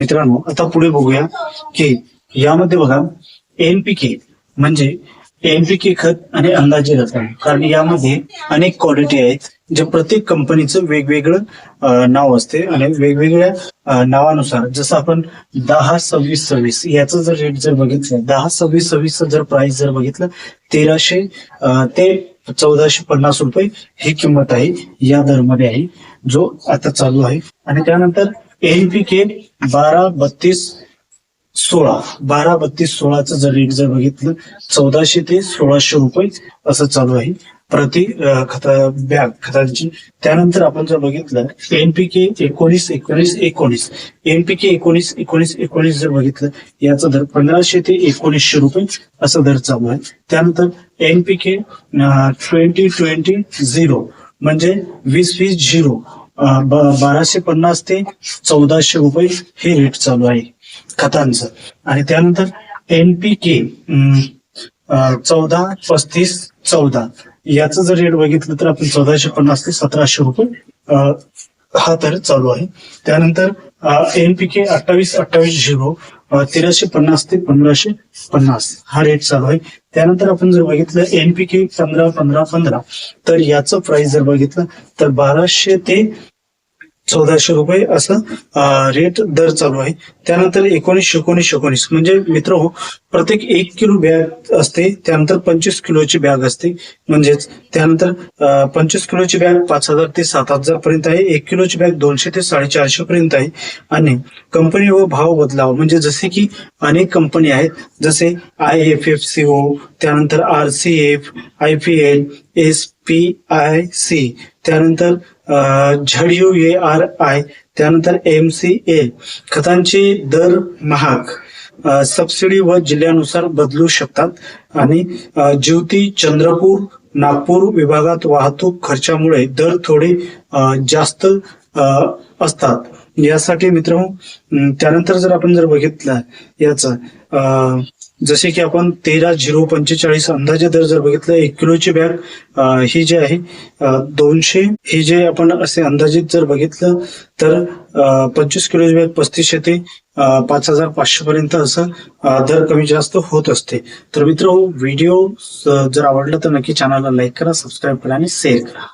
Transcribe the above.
मित्रांनो, आता पुढे बघूया की यामध्ये बघा एनपीके म्हणजे एनपीके खत आणि अंदाजे रसायन. कारण यामध्ये अनेक क्वालिटी आहेत जे प्रत्येक कंपनीचं वेगवेगळं नाव असते आणि वेगवेगळ्या नावानुसार जसं आपण 10-26-26 याचं जर रेट जर बघितलं, 10-26-26 जर प्राइस जर बघितलं 1300 ते 1450 रुपये ही किंमत आहे, या दरमध्ये आहे जो आता चालू आहे. आणि त्यानंतर एनपीके 12-32-16 जर रेट जर बघितलं 1400 ते 1600 रुपये असं चालू आहे प्रति बॅग खतांची. त्यानंतर आपण जर बघितलं एनपीके 19-19-19 एनपीके 19-19-19 जर बघितलं याचा दर 1500 ते 1900 रुपये असा दर चालू आहे. त्यानंतर एनपीके 20-20-0 म्हणजे 20-20-0 1250 ते 1400 रुपये हे रेट चालू आहे खतांचं. आणि त्यानंतर एनपीके 14-35-14 याचं जर रेट बघितलं तर आपण 1450 ते 1700 रुपये हा दर चालू आहे. त्यानंतर एनपीके 28-28-0 1350 ते 1550 हा रेट चालू आहे. त्यानंतर आपण जर बघितलं एनपीके 15-15-15 तर याचं प्राइस जर बघितलं तर 1200 ते 1400 रुपये असं रेट दर चालू आहे. त्यानंतर 19-19-19 म्हणजे मित्र प्रत्येक 1 किलो बॅग असते. त्यानंतर 25 किलोची बॅग असते. म्हणजेच त्यानंतर 25 किलोची बॅग 5000 ते 7000 पर्यंत आहे. 1 किलोची बॅग 200 ते 450 पर्यंत आहे. आणि कंपनी व भाव बदलाव म्हणजे जसे की अनेक कंपनी आहेत जसे IFFCO, त्यानंतर RCF, IPL, SPIC, त्यानंतर ZUARI, त्यानंतर MCA खतांचे दर महाग सबसिडी व जिल्ह्यानुसार बदलू शकतात. आणि ज्योती, चंद्रपूर, नागपूर विभागात वाहतूक खर्चामुळे दर थोडे जास्त असतात यासाठी मित्रांनो. त्यानंतर जर आपण जर बघितलं याचं जसे की आपण 13,045 अंदाजे दर जर बघितलं 1 किलोची बॅग ही जी आहे 200 हे जे आपण असे अंदाजित जर बघितलं तर 25 किलोची बॅग 3500 ते 5500 पर्यंत असं दर कमी जास्त होत असते. तर मित्रांनो, व्हिडिओ जर आवडला तर नक्की चॅनलला लाईक करा, सबस्क्राईब करा आणि शेअर करा.